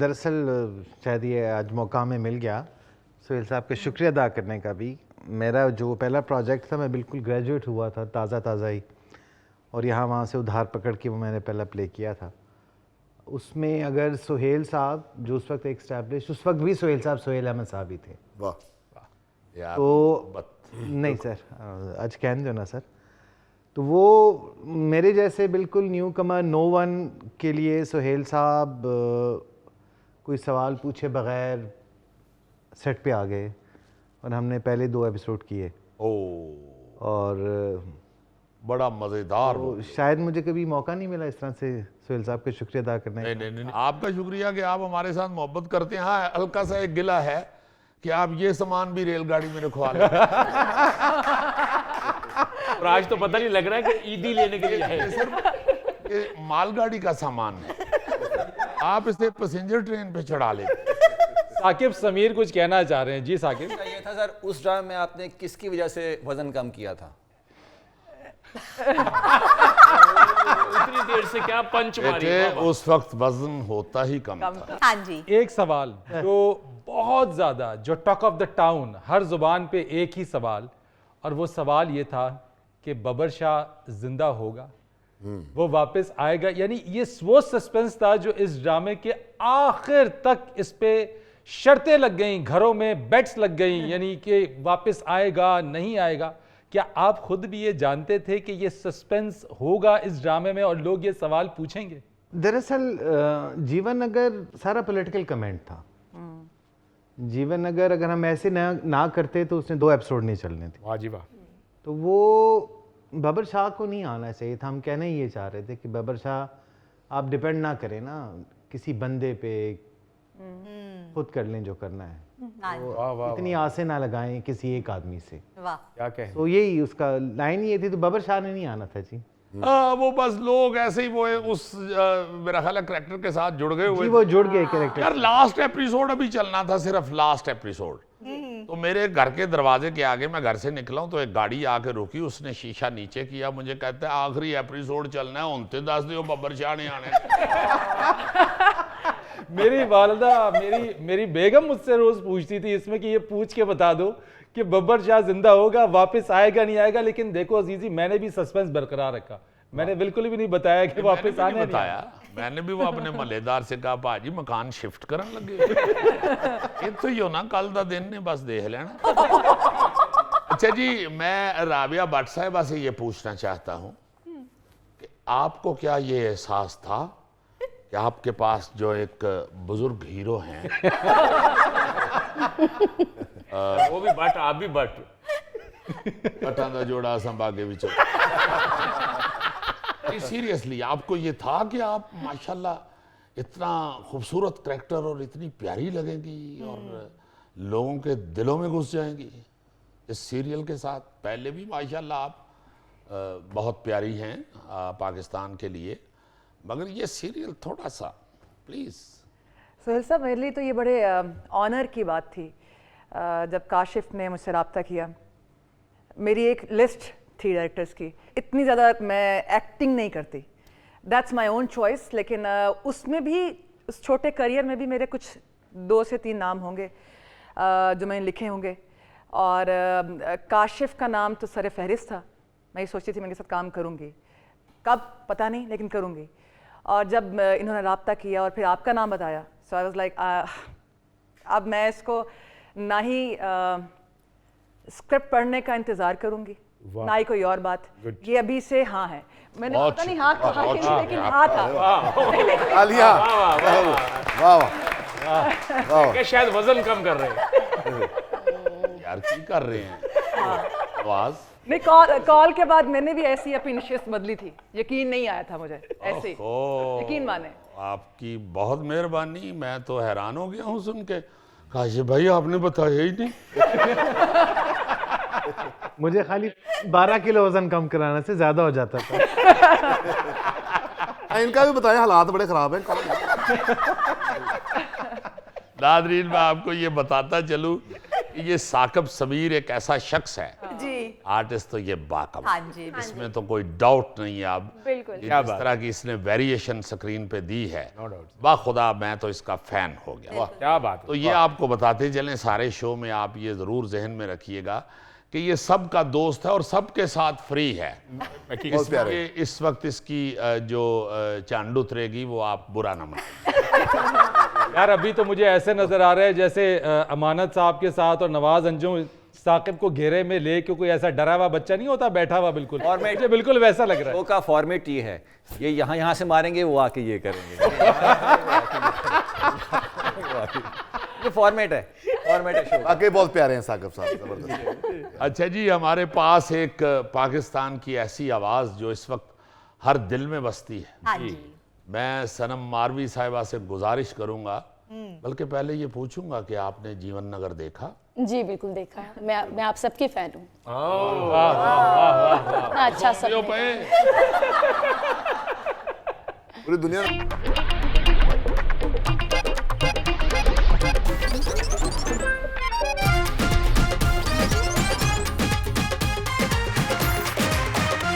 दरअसल शायद ये आज मौका हमें मिल गया सुहेल साहब का शुक्रिया अदा करने का भी। मेरा जो पहला प्रोजेक्ट था, मैं बिल्कुल ग्रेजुएट हुआ था ताज़ा ही, और यहाँ वहाँ से उधार पकड़ के वो मैंने पहला प्ले किया था। उसमें अगर सुहेल साहब जो उस वक्त एस्टैब्लिश, उस वक्त भी सुहेल साहब सोहेल अहमद साहब ही थे। वाह तो नहीं सर, आज कहने दो ना सर। तो वो मेरे जैसे बिल्कुल न्यू कमर नो वन के लिए सुहेल साहब कोई सवाल पूछे बगैर सेट पे आ गए और हमने पहले 2 एपिसोड किए। और बड़ा मज़ेदार। तो शायद मुझे कभी मौका नहीं मिला इस तरह से सुहेल साहब का शुक्रिया अदा करने का। नहीं, आपका शुक्रिया कि आप हमारे साथ मोहब्बत करते हैं। हाँ, हल्का सा एक गिला है कि आप ये सामान भी रेलगाड़ी में रखवा लें। और आज तो पता नहीं लग रहा है कि ईदी लेने के लिए है। ये मालगाड़ी का सामान है, आप इसे पैसेंजर ट्रेन पे चढ़ा लें। साकिब समीर कुछ कहना चाह रहे हैं। जी साकिब। ये था सर, उस ड्रामे में आपने किसकी वजह से वजन कम किया था? इतनी देर से क्या पंच मारी। उस वक्त वजन होता ही कम था। हाँ जी। एक सवाल जो बहुत ज्यादा, जो टॉक ऑफ द टाउन, हर जुबान पे एक ही सवाल, और वो सवाल ये था कि बबर शाह जिंदा होगा, वो वापस आएगा। यानी ये वो सस्पेंस था जो इस ड्रामे के आखिर तक इस पे शर्तें लग गई, घरों में बेट्स लग गई, यानी कि वापस आएगा नहीं आएगा। क्या आप खुद भी ये जानते थे कि ये सस्पेंस होगा इस ड्रामे में और लोग ये सवाल पूछेंगे? दरअसल जीवन नगर सारा पॉलिटिकल कमेंट था। जीवन नगर अगर हम ऐसे ना करते तो उसने 2 एपिसोड नहीं चलने थे। वाह जी वाह। तो वो बबर शाह को नहीं आना चाहिए था। हम कहना ये चाह रहे थे कि बबर शाह आप डिपेंड ना करें ना किसी बंदे पे, खुद कर लें जो करना है। तो इतनी आसें ना लगाएं किसी एक आदमी से। वाह। क्या कहें। तो यही उसका लाइन ये थी। तो बबर शाह ने नहीं आना था जी। वो बस लोग ऐसे ही वो उस मेरा ख्याल है कैरेक्टर के साथ जुड़ गए हुए। वो जुड़ गए कैरेक्टर। यार लास्ट एपिसोड अभी चलना था, सिर्फ लास्ट एपिसोड। तो मेरे घर के दरवाजे के आगे, मैं घर से निकला हूं तो एक गाड़ी आके रुकी, उसने शीशा नीचे किया, मुझे कहता है आखिरी एपिसोड चलना है, उनते 10 दियो बब्बर शाह ने आने। मेरी वालदा, मेरी बेगम मुझसे रोज पूछती थी इसमें कि ये पूछ के बता दो कि बब्बर शाह जिंदा होगा, वापस आएगा नहीं आएगा। लेकिन देखो अजीजी, मैंने भी सस्पेंस बरकरार रखा। मैंने बिल्कुल भी नहीं बताया कि वापस आने बताया। मैंने भी वो अपने महल्लेदार से कहा, भाजी मकान शिफ्ट करने लगे इतो ही हो ना, कल दा दिन ने बस देख लेना। अच्छा जी, मैं राबिया भट्ट साहिबा से ये पूछना चाहता हूँ कि आपको क्या ये एहसास था कि आपके पास जो एक बुजुर्ग हीरो हैं वो भी बट, आप भी बट, बटा दा जोड़ा संभागे विचो। सीरियसली आपको ये था कि आप माशाल्लाह इतना खूबसूरत करैक्टर और इतनी प्यारी लगेंगी और लोगों के दिलों में घुस जाएंगी इस सीरियल के साथ? पहले भी माशाल्लाह आप बहुत प्यारी हैं पाकिस्तान के लिए, मगर ये सीरियल थोड़ा सा प्लीज़। सुहेल साहब, मेरे लिए तो ये बड़े ऑनर की बात थी जब काशिफ ने मुझसे रब्ता किया। मेरी एक लिस्ट थी डायरेक्टर्स की, इतनी ज़्यादा मैं एक्टिंग नहीं करती, दैट्स माय ओन चॉइस। लेकिन उसमें भी, उस छोटे करियर में भी मेरे कुछ 2 से 3 नाम होंगे जो मैंने लिखे होंगे। और काशिफ का नाम तो सर फहरिस्त था। मैं ये सोचती थी मैं इनके साथ काम करूँगी, कब पता नहीं, लेकिन करूँगी। और जब इन्होंने रब्ता किया और फिर आपका नाम बताया, सो आई वाज लाइक अब मैं इसको ना ही स्क्रिप्ट पढ़ने का इंतज़ार करूँगी, ना ही कोई और बात। ये अभी से हाँ है। मैंने पता नहीं हाँ कहा कि नहीं, लेकिन हाँ था। आलिया, वाह क्या शायद वजन कम कर रहे हैं यार, की कर रहे हैं आवाज नहीं, कॉल के बाद मैंने भी ऐसी अपनी निशिस्त बदली थी। यकीन नहीं आया था मुझे, ऐसे यकीन माने। आपकी बहुत मेहरबानी, मैं तो हैरान हो गया हूँ सुन के। काशिफ भाई आपने बताया ही नहीं। मुझे खाली 12 किलो वजन कम कराने से ज्यादा हो जाता था। इनका भी बताया, हालात बड़े खराब हैं। नादरीन, मैं आपको ये बताता चलूं कि ये साकिब समीर एक ऐसा शख्स है जी आर्टिस्ट तो ये बाकमाल हाँ जी, है। इसमें तो कोई डाउट नहीं है। अब बिल्कुल। ये जिस तरह की इसने वेरिएशन स्क्रीन पे दी है, बाखुदा मैं तो इसका फैन हो गया। क्या बात तो ये आपको बताते चलें सारे शो में, आप ये ज़रूर जहन में रखिएगा कि ये सबका दोस्त है और सबके साथ फ्री है। इसलिए इस वक्त इसकी जो चांद उतरेगी वो आप बुरा ना मानिए। यार अभी तो मुझे ऐसे नजर आ रहा है जैसे अमानत साहब के साथ और नवाज अंजुम साकिब को घेरे में ले के कोई ऐसा डरा हुआ बच्चा नहीं होता बैठा हुआ, बिल्कुल Format- मुझे बिल्कुल वैसा लग रहा है। शो का फॉर्मेट ये है, ये यहाँ से मारेंगे, वो आके ये करेंगे। ये फॉर्मेट है शो का। वाकई बहुत प्यारे हैं साकिब साहब, जबरदस्त। अच्छा जी, हमारे पास एक पाकिस्तान की ऐसी आवाज़ जो इस वक्त हर दिल में बसती है। हाँ जी। मैं सनम मारवी साहिबा से गुजारिश करूंगा, बल्कि पहले ये पूछूंगा कि आपने जीवन नगर देखा? जी बिल्कुल देखा है। मैं आप सबकी फैन हूँ। वाह, अच्छा सब पे पूरी दुनिया